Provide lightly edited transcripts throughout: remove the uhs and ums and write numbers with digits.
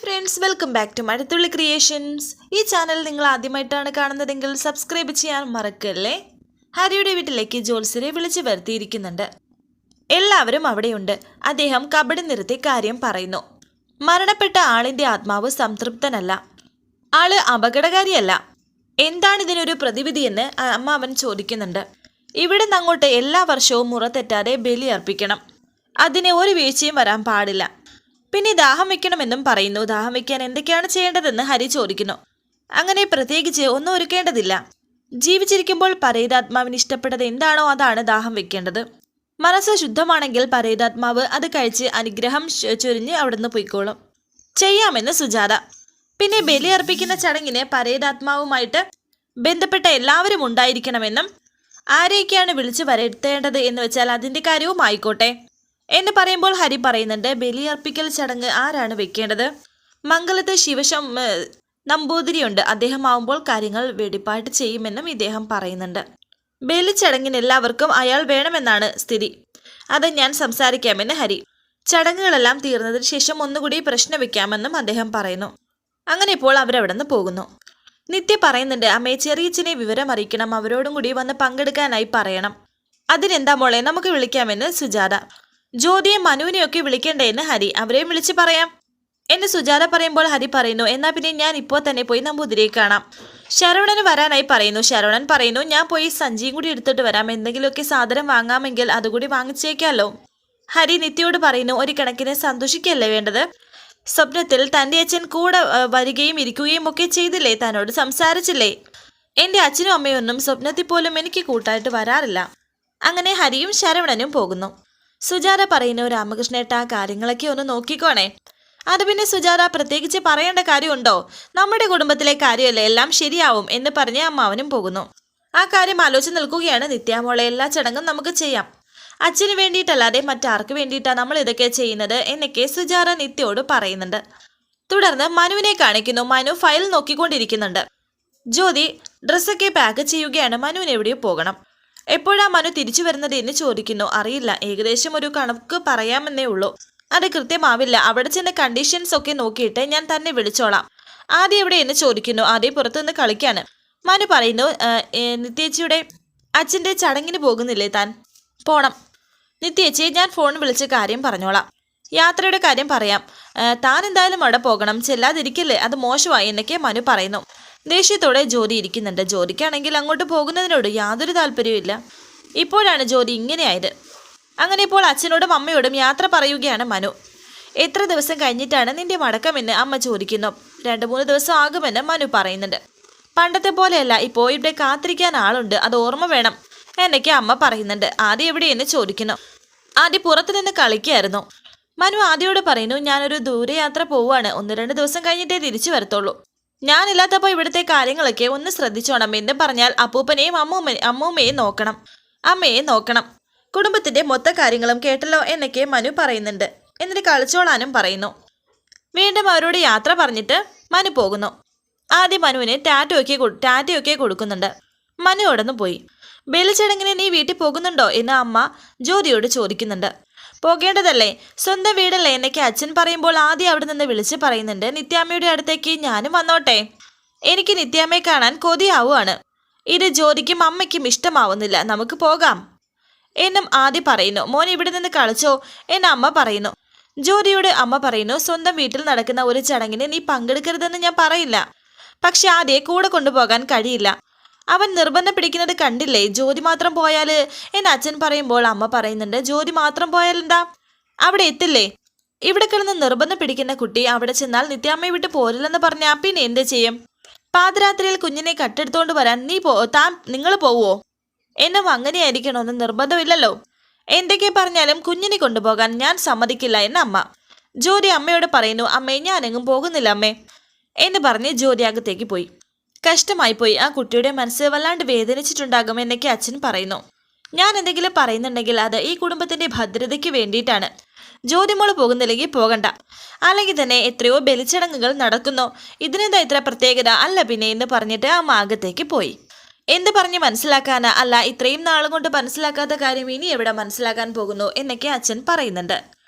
Friends, welcome back to Mazhathulli creations. ഈ channel നിങ്ങൾ ആദ്യമായിട്ടാണ് കാണുന്നതെങ്കിൽ സബ്സ്ക്രൈബ് ചെയ്യാൻ മറക്കല്ലേ. ഹരിയുടെ വീട്ടിലേക്ക് ജോത്സ്യരെ വിളിച്ചു വരുത്തിയിരിക്കുന്നുണ്ട്. എല്ലാവരും അവിടെയുണ്ട്. അദ്ദേഹം കബഡി നിർത്തി കാര്യം പറയുന്നു. മരണപ്പെട്ട ആളിന്റെ ആത്മാവ് സംതൃപ്തനല്ല. ആള് അപകടകാരിയല്ല. എന്താണ് ഇതിനൊരു പ്രതിവിധിയെന്ന് അമ്മാവൻ ചോദിക്കുന്നുണ്ട്. ഇവിടെ നിന്ന് അങ്ങോട്ട് എല്ലാ വർഷവും മുറ തെറ്റാതെ ബലി അർപ്പിക്കണം. അതിന് ഒരു വീഴ്ചയും വരാൻ പാടില്ല. പിന്നെ ദാഹം വെക്കണമെന്നും പറയുന്നു. ദാഹം വെക്കാൻ എന്തൊക്കെയാണ് ചെയ്യേണ്ടതെന്ന് ഹരി ചോദിക്കുന്നു. അങ്ങനെ പ്രത്യേകിച്ച് ഒന്നും ഒരുക്കേണ്ടതില്ല. ജീവിച്ചിരിക്കുമ്പോൾ പരേതാത്മാവിന് ഇഷ്ടപ്പെട്ടത് എന്താണോ അതാണ് ദാഹം വെക്കേണ്ടത്. മനസ്സ് ശുദ്ധമാണെങ്കിൽ പരേതാത്മാവ് അത് കഴിച്ച് അനുഗ്രഹം ചൊരിഞ്ഞ് അവിടുന്ന് പൊയ്ക്കോളും. ചെയ്യാമെന്ന് സുജാത. പിന്നെ ബലി അർപ്പിക്കുന്ന ചടങ്ങിന് പരേതാത്മാവുമായിട്ട് ബന്ധപ്പെട്ട എല്ലാവരും ഉണ്ടായിരിക്കണമെന്നും ആരെയൊക്കെയാണ് വിളിച്ചു വരുത്തേണ്ടത് എന്ന് വെച്ചാൽ അതിൻ്റെ കാര്യവും ആയിക്കോട്ടെ എന്ന് പറയുമ്പോൾ ഹരി പറയുന്നുണ്ട്, ബലിയർപ്പിക്കൽ ചടങ്ങ് ആരാണ് വെക്കേണ്ടത്? മംഗലത്ത് ശിവശം നമ്പൂതിരിയുണ്ട്. അദ്ദേഹം ആവുമ്പോൾ കാര്യങ്ങൾ വെടിപ്പായിട്ട് ചെയ്യുമെന്നും ഇദ്ദേഹം പറയുന്നുണ്ട്. ബലിച്ചടങ്ങിന് എല്ലാവർക്കും അയാൾ വേണമെന്നാണ് സ്ഥിതി. അത് ഞാൻ സംസാരിക്കാമെന്ന് ഹരി. ചടങ്ങുകളെല്ലാം തീർന്നതിന് ശേഷം ഒന്നുകൂടി പ്രശ്നം വെക്കാമെന്നും അദ്ദേഹം പറയുന്നു. അങ്ങനെ ഇപ്പോൾ അവരവിടെ നിന്ന് പോകുന്നു. നിത്യ പറയുന്നുണ്ട്, അമ്മയെ ചെറിയച്ഛനെ വിവരം അറിയിക്കണം, അവരോടും കൂടി വന്ന് പങ്കെടുക്കാനായി പറയണം. അതിനെന്താ മോളെ, നമുക്ക് വിളിക്കാമെന്ന് സുജാത. ജ്യോതിയെ മനുവിനെയൊക്കെ വിളിക്കണ്ടേന്ന് ഹരി. അവരെയും വിളിച്ച് പറയാം എന്ന് സുജാത പറയുമ്പോൾ ഹരി പറയുന്നു, എന്നാൽ പിന്നെ ഞാൻ ഇപ്പോൾ തന്നെ പോയി നമ്പൂതിരിയെ കാണാം. ശരവണന് വരാനായി പറയുന്നു. ശരവണൻ പറയുന്നു, ഞാൻ പോയി സഞ്ചിയും കൂടി എടുത്തിട്ട് വരാം, എന്തെങ്കിലുമൊക്കെ സാധനം വാങ്ങാമെങ്കിൽ അതുകൂടി വാങ്ങിച്ചേക്കാമല്ലോ. ഹരി നിത്യയോട് പറയുന്നു, ഒരു കണക്കിന് സന്തോഷിക്കല്ലേ വേണ്ടത്. സ്വപ്നത്തിൽ തൻ്റെ അച്ഛൻ കൂടെ വരികയും ഇരിക്കുകയും ഒക്കെ ചെയ്തില്ലേ, തന്നോട് സംസാരിച്ചില്ലേ. എൻ്റെ അച്ഛനും അമ്മയും ഒന്നും സ്വപ്നത്തിൽ പോലും എനിക്ക് കൂട്ടായിട്ട് വരാറില്ല. അങ്ങനെ ഹരിയും ശരവണനും പോകുന്നു. സുജാത പറയുന്നു, രാമകൃഷ്ണേട്ട കാര്യങ്ങളൊക്കെ ഒന്ന് നോക്കിക്കോണേ. അത് പിന്നെ സുജാത, പ്രത്യേകിച്ച് പറയേണ്ട കാര്യമുണ്ടോ? നമ്മുടെ കുടുംബത്തിലെ കാര്യമല്ലേ, എല്ലാം ശരിയാവും എന്ന് പറഞ്ഞ് അമ്മാവനും പോകുന്നു. ആ കാര്യം ആലോചിച്ച് നിൽക്കുകയാണ് നിത്യ. മോളെ, എല്ലാ ചടങ്ങും നമുക്ക് ചെയ്യാം. അച്ഛന് വേണ്ടിയിട്ടല്ലാതെ മറ്റാർക്ക് വേണ്ടിയിട്ടാണ് നമ്മൾ ഇതൊക്കെ ചെയ്യുന്നത് എന്നൊക്കെ സുജാത നിത്യയോട് പറയുന്നുണ്ട്. തുടർന്ന് മനുവിനെ കാണിക്കുന്നു. മനു ഫയൽ നോക്കിക്കൊണ്ടിരിക്കുന്നുണ്ട്. ജ്യോതി ഡ്രസ്സൊക്കെ പാക്ക് ചെയ്യുകയാണ്. മനുവിന് എവിടെയോ പോകണം. എപ്പോഴാ മനു തിരിച്ചു വരുന്നത് എന്ന് ചോദിക്കുന്നു. അറിയില്ല, ഏകദേശം ഒരു കണക്ക് പറയാമെന്നേ ഉള്ളൂ. അത് കൃത്യമാവില്ല. അവിടെ ചെന്ന കണ്ടീഷൻസ് ഒക്കെ നോക്കിയിട്ട് ഞാൻ തന്നെ വിളിച്ചോളാം. ആദ്യം എവിടെ എന്ന് ചോദിക്കുന്നു. ആദ്യം പുറത്തുനിന്ന് കളിക്കാണ്. മനു പറയുന്നു, നിത്യേച്ചിയുടെ അച്ഛൻ്റെ ചടങ്ങിന് പോകുന്നില്ലേ താൻ? പോണം. നിത്യേച്ചി, ഞാൻ ഫോൺ വിളിച്ച് കാര്യം പറഞ്ഞോളാം. യാത്രയുടെ കാര്യം പറയാം. താൻ എന്തായാലും അവിടെ പോകണം, ചെല്ലാതിരിക്കില്ലേ, അത് മോശമായി എന്നൊക്കെ മനു പറയുന്നു. ദേഷ്യത്തോടെ ജ്യോതി ഇരിക്കുന്നുണ്ട്. ജ്യോതിക്കാണെങ്കിൽ അങ്ങോട്ട് പോകുന്നതിനോട് യാതൊരു താല്പര്യവും. ഇപ്പോഴാണ് ജ്യോതി ഇങ്ങനെയായത്. അങ്ങനെ ഇപ്പോൾ അച്ഛനോടും അമ്മയോടും യാത്ര പറയുകയാണ് മനു. എത്ര ദിവസം കഴിഞ്ഞിട്ടാണ് നിന്റെ മടക്കമെന്ന് അമ്മ ചോദിക്കുന്നു. 2-3 ദിവസം ആകുമെന്ന് മനു പറയുന്നുണ്ട്. പണ്ടത്തെ പോലെയല്ല, ഇപ്പോൾ ഇവിടെ കാത്തിരിക്കാൻ ആളുണ്ട്, അത് ഓർമ്മ വേണം എന്നൊക്കെ അമ്മ പറയുന്നുണ്ട്. ആദ്യം എവിടെയെന്ന് ചോദിക്കുന്നു. ആദ്യം പുറത്തുനിന്ന് കളിക്കായിരുന്നു. മനു ആദ്യയോട് പറയുന്നു, ഞാനൊരു ദൂരയാത്ര പോവുകയാണ്, 1-2 ദിവസം കഴിഞ്ഞിട്ടേ തിരിച്ചു വരത്തുള്ളൂ. ഞാനില്ലാത്തപ്പോൾ ഇവിടുത്തെ കാര്യങ്ങളൊക്കെ ഒന്ന് ശ്രദ്ധിച്ചോണം എന്ന് പറഞ്ഞാൽ അപ്പൂപ്പനെയും അമ്മൂമ്മയെയും നോക്കണം, അമ്മയെ നോക്കണം, കുടുംബത്തിന്റെ മൊത്ത കാര്യങ്ങളും കേട്ടല്ലോ എന്നൊക്കെ മനു പറയുന്നുണ്ട്. എന്നിട്ട് കളിച്ചോളാനും പറയുന്നു. വീണ്ടും അവരോട് യാത്ര പറഞ്ഞിട്ട് മനു പോകുന്നു. ആദ്യം മനുവിന് ടാറ്റയൊക്കെ കൊടുക്കുന്നുണ്ട്. മനു ഉടന്നു പോയി. ബലിച്ചടങ്ങിന് നീ വീട്ടിൽ പോകുന്നുണ്ടോ എന്ന് അമ്മ ജ്യോതിയോട് ചോദിക്കുന്നുണ്ട്. പോകേണ്ടതല്ലേ, സ്വന്തം വീടല്ലേ എന്നൊക്കെ അച്ഛൻ പറയുമ്പോൾ ആദ്യം അവിടെ നിന്ന് വിളിച്ച് പറയുന്നുണ്ട്, നിത്യാമ്മയുടെ അടുത്തേക്ക് ഞാനും വന്നോട്ടെ, എനിക്ക് നിത്യാമ്മയെ കാണാൻ കൊതിയാവുകയാണ്. ഇത് ജ്യോതിക്കും അമ്മയ്ക്കും ഇഷ്ടമാവുന്നില്ല, നമുക്ക് പോകാം എന്നും ആദ്യം പറയുന്നു. മോൻ ഇവിടെ നിന്ന് കളിച്ചോ എന്ന് അമ്മ പറയുന്നു. ജ്യോതിയോട് അമ്മ പറയുന്നു, സ്വന്തം വീട്ടിൽ നടക്കുന്ന ഒരു ചടങ്ങിന് നീ പങ്കെടുക്കരുതെന്ന് ഞാൻ പറയില്ല, പക്ഷെ ആദ്യം കൂടെ കൊണ്ടുപോകാൻ കഴിയില്ല. അവൻ നിർബന്ധം പിടിക്കുന്നത് കണ്ടില്ലേ, ജ്യോതി മാത്രം പോയാല് എന്ന് അച്ഛൻ പറയുമ്പോൾ അമ്മ പറയുന്നുണ്ട്, ജ്യോതി മാത്രം പോയാലെന്താ, അവിടെ എത്തില്ലേ. ഇവിടെ കിടന്ന് നിർബന്ധം പിടിക്കുന്ന കുട്ടി അവിടെ ചെന്നാൽ നിത്യാമ്മയെ വിട്ട് പോരില്ലെന്ന് പറഞ്ഞാൽ പിന്നെ എന്ത് ചെയ്യും? പാതിരാത്രിയിൽ കുഞ്ഞിനെ കട്ടെടുത്തോണ്ട് വരാൻ നിങ്ങൾ പോവോ? എന്നും അങ്ങനെയായിരിക്കണമെന്ന് നിർബന്ധമില്ലല്ലോ. എന്തൊക്കെ പറഞ്ഞാലും കുഞ്ഞിനെ കൊണ്ടുപോകാൻ ഞാൻ സമ്മതിക്കില്ല എന്ന് അമ്മ. ജ്യോതി അമ്മയോട് പറയുന്നു, അമ്മേ ഞാനെങ്ങും പോകുന്നില്ല അമ്മേ എന്ന് പറഞ്ഞ് ജ്യോതി അകത്തേക്ക് പോയി. കഷ്ടമായിപ്പോയി, ആ കുട്ടിയുടെ മനസ്സ് വല്ലാണ്ട് വേദനിച്ചിട്ടുണ്ടാകും എന്നൊക്കെ അച്ഛൻ പറയുന്നു. ഞാൻ എന്തെങ്കിലും പറയുന്നുണ്ടെങ്കിൽ അത് ഈ കുടുംബത്തിന്റെ ഭദ്രതയ്ക്ക് വേണ്ടിയിട്ടാണ്. ജ്യോതിമോള് പോകുന്നില്ലെങ്കിൽ പോകണ്ട, അല്ലെങ്കിൽ തന്നെ എത്രയോ ബലിച്ചടങ്ങുകൾ നടക്കുന്നു, ഇതിനെന്താ ഇത്ര പ്രത്യേകത അല്ല പിന്നെ എന്ന് പറഞ്ഞിട്ട് അമ്മ അകത്തേക്ക് പോയി. എന്ത് പറഞ്ഞ് മനസ്സിലാക്കാനാ? അല്ല, ഇത്രയും നാളും കൊണ്ട് മനസ്സിലാക്കാത്ത കാര്യം ഇനി എവിടെ മനസ്സിലാക്കാൻ പോകുന്നു എന്നൊക്കെ അച്ഛൻ പറയുന്നുണ്ട്.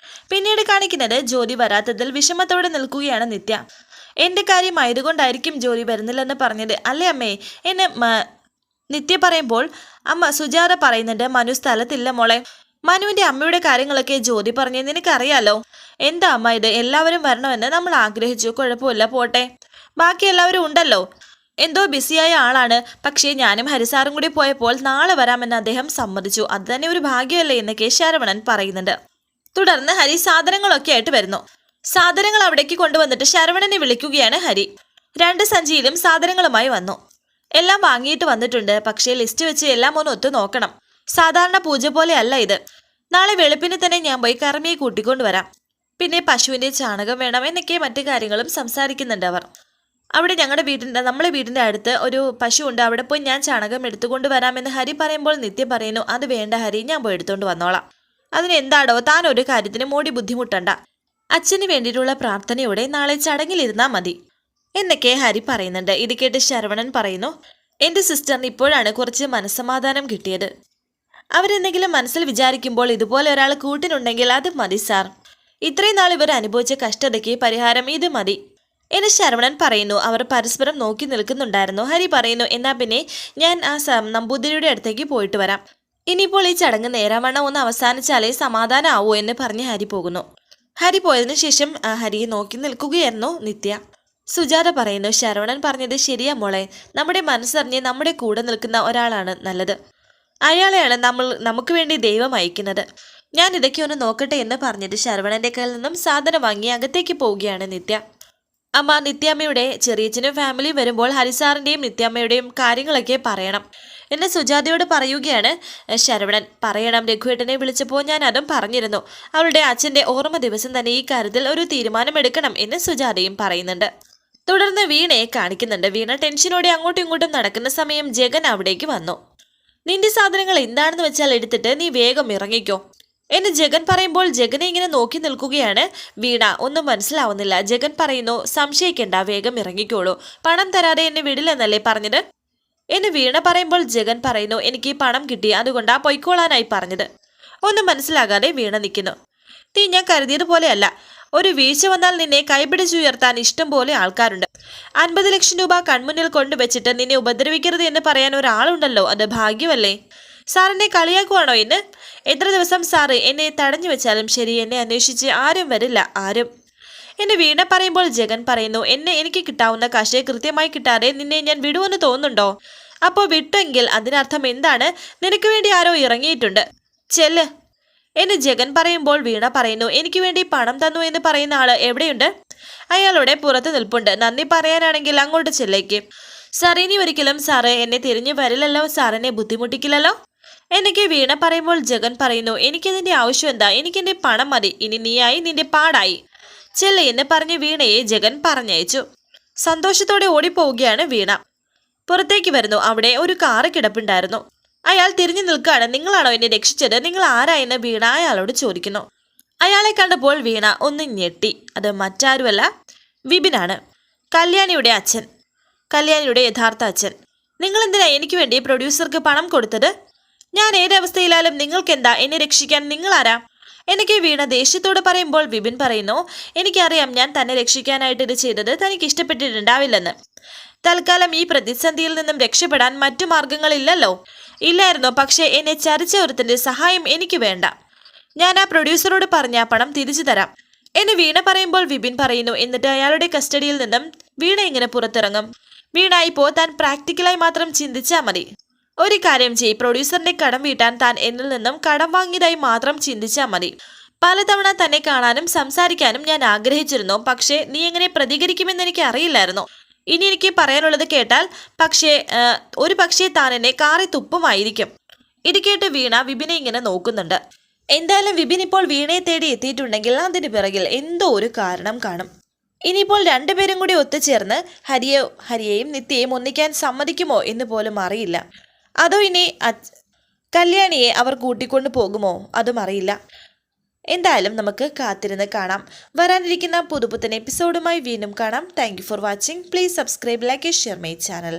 പിന്നീട് കാണിക്കുന്നത് ജോലി വരാത്തതിൽ വിഷമത്തോടെ നിൽക്കുകയാണ് നിത്യ. എൻ്റെ കാര്യമായതുകൊണ്ടായിരിക്കും ജോലി വരുന്നില്ലെന്ന് പറഞ്ഞത് അല്ലേ അമ്മേ എന്നെ നിത്യ പറയുമ്പോൾ അമ്മ സുജാത പറയുന്നുണ്ട് മനു സ്ഥലത്തില്ല മോളെ. മനുവിൻ്റെ അമ്മയുടെ കാര്യങ്ങളൊക്കെ ജ്യോതി പറഞ്ഞ് നിനക്കറിയാലോ. എന്താ അമ്മ ഇത്, എല്ലാവരും വരണമെന്ന് നമ്മൾ ആഗ്രഹിച്ചു, കുഴപ്പമില്ല പോട്ടെ, ബാക്കി എല്ലാവരും ഉണ്ടല്ലോ. എന്തോ ബിസിയായ ആളാണ്, പക്ഷേ ഞാനും ഹരിസാറും കൂടി പോയപ്പോൾ നാളെ വരാമെന്ന് അദ്ദേഹം സമ്മതിച്ചു. അത് തന്നെ ഒരു ഭാഗ്യമല്ലേ എന്നൊക്കെ ശരവണൻ പറയുന്നുണ്ട്. തുടർന്ന് ഹരി സാധനങ്ങളൊക്കെ ആയിട്ട് വരുന്നു. സാധനങ്ങൾ അവിടേക്ക് കൊണ്ടുവന്നിട്ട് ശരവണനെ വിളിക്കുകയാണ് ഹരി. 2 സഞ്ചിയിലും സാധനങ്ങളുമായി വന്നു. എല്ലാം വാങ്ങിയിട്ട് വന്നിട്ടുണ്ട്, പക്ഷേ ലിസ്റ്റ് വെച്ച് എല്ലാം ഒന്ന് ഒത്തു നോക്കണം. സാധാരണ പൂജ പോലെ അല്ല ഇത്. നാളെ വെളുപ്പിന് തന്നെ ഞാൻ പോയി കർമ്മിയെ കൂട്ടിക്കൊണ്ടുവരാം. പിന്നെ പശുവിൻ്റെ ചാണകം വേണം എന്നൊക്കെ മറ്റു കാര്യങ്ങളും സംസാരിക്കുന്നുണ്ട് അവർ. അവിടെ നമ്മളെ വീടിൻ്റെ അടുത്ത് ഒരു പശു ഉണ്ട്, അവിടെ പോയി ഞാൻ ചാണകം എടുത്തുകൊണ്ട് വരാമെന്ന് ഹരി പറയുമ്പോൾ നിത്യ പറയുന്നു അത് വേണ്ട ഹരി, ഞാൻ പോയി എടുത്തുകൊണ്ട് വന്നോളാം. അതിനെന്താടോ താൻ ഒരു കാര്യത്തിന് മോടി ബുദ്ധിമുട്ടണ്ട, അച്ഛന് വേണ്ടിയിട്ടുള്ള പ്രാർത്ഥനയോടെ നാളെ ചടങ്ങിലിരുന്നാൽ മതി എന്നൊക്കെ ഹരി പറയുന്നുണ്ട്. ഇത് കേട്ട് ശരവണൻ പറയുന്നു എൻ്റെ സിസ്റ്ററിന് ഇപ്പോഴാണ് കുറച്ച് മനസ്സമാധാനം കിട്ടിയത്. അവരെന്തെങ്കിലും മനസ്സിൽ വിചാരിക്കുമ്പോൾ ഇതുപോലെ ഒരാൾ കൂട്ടിനുണ്ടെങ്കിൽ അത് മതി സാർ. ഇത്രയും നാൾ ഇവർ അനുഭവിച്ച കഷ്ടതയ്ക്ക് പരിഹാരം ഇത് മതി എന്ന് ശരവണൻ പറയുന്നു. അവർ പരസ്പരം നോക്കി നിൽക്കുന്നുണ്ടായിരുന്നു. ഹരി പറയുന്നു എന്നാ പിന്നെ ഞാൻ ആ നമ്പൂതിരിയുടെ അടുത്തേക്ക് പോയിട്ട് വരാം. ഇനിയിപ്പോൾ ഈ ചടങ്ങ് നേരാവണ്ണം ഒന്ന് അവസാനിച്ചാലേ സമാധാനം ആവൂ എന്ന് പറഞ്ഞ് ഹരി പോകുന്നു. ഹരി പോയതിനു ശേഷം ഹരിയെ നോക്കി നിൽക്കുകയായിരുന്നു നിത്യ. സുജാത പറയുന്നു ശരവണൻ പറഞ്ഞത് ശരിയാ മോളെ, നമ്മുടെ മനസ്സറിഞ്ഞ് നമ്മുടെ കൂടെ നിൽക്കുന്ന ഒരാളാണ് നല്ലത്. അയാളെയാണ് നമുക്ക് വേണ്ടി ദൈവം അയക്കുന്നത്. ഞാൻ ഇതൊക്കെ ഒന്ന് നോക്കട്ടെ എന്ന് പറഞ്ഞിട്ട് ശരവണന്റെ കയ്യിൽ നിന്നും സാധനം വാങ്ങി അകത്തേക്ക് പോവുകയാണ് നിത്യ. അമ്മ നിത്യാമ്മയുടെ ചെറിയച്ഛനും ഫാമിലി വരുമ്പോൾ ഹരിസാറിൻ്റെയും നിത്യാമ്മയുടെയും കാര്യങ്ങളൊക്കെ പറയണം എന്ന് സുജാതയോട് പറയുകയാണ് ശരവണൻ. പറയണം, രഘുവേട്ടനെ വിളിച്ചപ്പോൾ ഞാൻ അതും പറഞ്ഞിരുന്നു. അവളുടെ അച്ഛൻ്റെ ഓർമ്മ ദിവസം തന്നെ ഈ കാര്യത്തിൽ ഒരു തീരുമാനമെടുക്കണം എന്ന് സുജാതയും പറയുന്നുണ്ട്. തുടർന്ന് വീണയെ കാണിക്കുന്നുണ്ട്. വീണ ടെൻഷനോടെ അങ്ങോട്ടും ഇങ്ങോട്ടും നടക്കുന്ന സമയം ജഗൻ അവിടേക്ക് വന്നു. നിന്റെ സാധനങ്ങൾ എന്താണെന്ന് വെച്ചാൽ എടുത്തിട്ട് നീ വേഗം ഇറങ്ങിക്കോ എന്ന് ജഗൻ പറയുമ്പോൾ ജഗനെ ഇങ്ങനെ നോക്കി നിൽക്കുകയാണ് വീണ. ഒന്നും മനസ്സിലാവുന്നില്ല. ജഗൻ പറയുന്നു സംശയിക്കണ്ട, വേഗം ഇറങ്ങിക്കോളൂ, പണം തരാതെ എന്നെ വിടില്ലെന്നല്ലേ പറഞ്ഞത് എന്ന് വീണ പറയുമ്പോൾ ജഗൻ പറയുന്നു എനിക്ക് പണം കിട്ടി, അതുകൊണ്ടാ പൊയ്ക്കോളാനായി പറഞ്ഞത്. ഒന്നും മനസ്സിലാകാതെ വീണ നിൽക്കുന്നു. നീ ഞാൻ കരുതിയതുപോലെയല്ല, ഒരു വീഴ്ച വന്നാൽ നിന്നെ കൈപിടിച്ചുയർത്താൻ ഇഷ്ടം പോലെ ആൾക്കാരുണ്ട്. 50 ലക്ഷം രൂപ കൺമുന്നിൽ കൊണ്ടുവച്ചിട്ട് നിന്നെ ഉപദ്രവിക്കരുത് എന്ന് പറയാൻ ഒരാളുണ്ടല്ലോ, അത് ഭാഗ്യമല്ലേ. സാറിനെ കളിയാക്കുവാണോ എന്ന്? എത്ര ദിവസം സാറ് എന്നെ തടഞ്ഞു വെച്ചാലും ശരി, എന്നെ അന്വേഷിച്ച് ആരും വരില്ല, ആരും എന്ന് വീണ പറയുമ്പോൾ ജഗൻ പറയുന്നു എനിക്ക് കിട്ടാവുന്ന കാശ് കൃത്യമായി കിട്ടാതെ നിന്നെ ഞാൻ വിടുവെന്ന് തോന്നുന്നുണ്ടോ? അപ്പോൾ വിട്ടെങ്കിൽ അതിനർത്ഥം എന്താണ്? നിനക്ക് വേണ്ടി ആരോ ഇറങ്ങിയിട്ടുണ്ട്, ചെല്ല് എന്ന് ജഗൻ പറയുമ്പോൾ വീണ പറയുന്നു എനിക്ക് വേണ്ടി പണം തന്നു എന്ന് പറയുന്ന ആള് എവിടെയുണ്ട്? അയാളുടെ പുറത്ത് നിൽപ്പുണ്ട്. നന്ദി പറയാനാണെങ്കിൽ അങ്ങോട്ട് ചെല്ലേക്ക്. സാർ ഇനി ഒരിക്കലും സാറ് എന്നെ തിരിഞ്ഞു വരില്ലല്ലോ, സാറിനെ ബുദ്ധിമുട്ടിക്കില്ലല്ലോ എന്നൊക്കെ വീണ പറയുമ്പോൾ ജഗൻ പറയുന്നു എനിക്കതിൻ്റെ ആവശ്യം എന്താ, എനിക്കെൻ്റെ പണം മതി, ഇനി നീയായി നിന്റെ പാടായി, ചെല്ല് എന്ന് പറഞ്ഞ് വീണയെ ജഗൻ പറഞ്ഞയച്ചു. സന്തോഷത്തോടെ ഓടിപ്പോവുകയാണ് വീണ. പുറത്തേക്ക് വരുന്നു. അവിടെ ഒരു കാറ് കിടപ്പുണ്ടായിരുന്നു. അയാൾ തിരിഞ്ഞു നിൽക്കുകയാണ്. നിങ്ങളാണോ എന്നെ രക്ഷിച്ചത്? നിങ്ങൾ ആരായെന്ന് വീണ അയാളോട് ചോദിക്കുന്നു. അയാളെ കണ്ടപ്പോൾ വീണ ഒന്ന് ഞെട്ടി. അത് മറ്റാരുമല്ല, വിപിനാണ്, കല്യാണിയുടെ അച്ഛൻ, കല്യാണിയുടെ യഥാർത്ഥ അച്ഛൻ. നിങ്ങൾ എന്തിനാ എനിക്ക് വേണ്ടി പ്രൊഡ്യൂസർക്ക് പണം കൊടുത്തത്? ഞാൻ ഏതവസ്ഥയിലായാലും നിങ്ങൾക്കെന്താ, എന്നെ രക്ഷിക്കാൻ നിങ്ങളാരാ എന്നൊക്കെ വീണ ദേഷ്യത്തോട് പറയുമ്പോൾ വിപിൻ പറയുന്നു എനിക്കറിയാം ഞാൻ തന്നെ രക്ഷിക്കാനായിട്ട് ഇത് ചെയ്തത് തനിക്ക് ഇഷ്ടപ്പെട്ടിട്ടുണ്ടാവില്ലെന്ന്. തൽക്കാലം ഈ പ്രതിസന്ധിയിൽ നിന്നും രക്ഷപ്പെടാൻ മറ്റു മാർഗങ്ങളില്ലല്ലോ. ഇല്ലായിരുന്നോ? പക്ഷേ എന്നെ ചതിച്ച ഒരുത്തൻ്റെ സഹായം എനിക്ക് വേണ്ട. ഞാൻ ആ പ്രൊഡ്യൂസറോട് പറഞ്ഞ പണം തിരിച്ചു തരാം എന്ന് വീണ പറയുമ്പോൾ വിപിൻ പറയുന്നു എന്നിട്ട് അയാളുടെ കസ്റ്റഡിയിൽ നിന്നും വീണ ഇങ്ങനെ പുറത്തിറങ്ങും. വീണ ഇപ്പോൾ താൻ പ്രാക്ടിക്കലായി മാത്രം ചിന്തിച്ചാൽ മതി. ഒരു കാര്യം ചെയ്യ്, പ്രൊഡ്യൂസറിന്റെ കടം വീട്ടാൻ താൻ എന്നിൽ നിന്നും കടം വാങ്ങിയതായി മാത്രം ചിന്തിച്ചാൽ മതി. പലതവണ തന്നെ കാണാനും സംസാരിക്കാനും ഞാൻ ആഗ്രഹിച്ചിരുന്നു, പക്ഷേ നീ എങ്ങനെ പ്രതികരിക്കുമെന്ന് എനിക്ക് അറിയില്ലായിരുന്നു. ഇനി എനിക്ക് പറയാനുള്ളത് കേട്ടാൽ ഒരു പക്ഷേ താൻ എന്നെ കാറി തുപ്പുമായിരിക്കും. ഇത് കേട്ട് വീണ വിപിനെ ഇങ്ങനെ നോക്കുന്നുണ്ട്. എന്തായാലും വിപിൻ ഇപ്പോൾ വീണയെ തേടി എത്തിയിട്ടുണ്ടെങ്കിൽ അതിന് പിറകിൽ എന്തോ ഒരു കാരണം കാണും. ഇനിയിപ്പോൾ രണ്ടുപേരും കൂടി ഒത്തുചേർന്ന് ഹരിയെയും നിത്യയെയും ഒന്നിക്കാൻ സമ്മതിക്കുമോ എന്ന് പോലും അറിയില്ല. അതോ ഇനി കല്യാണിയെ അവർ കൂട്ടിക്കൊണ്ട് പോകുമോ അതും അറിയില്ല. എന്തായാലും നമുക്ക് കാത്തിരുന്ന് കാണാം. വരാനിരിക്കുന്ന പുതുപുത്തൻ എപ്പിസോഡുമായി വീണ്ടും കാണാം. Thank you for watching. Please subscribe, like, share my channel.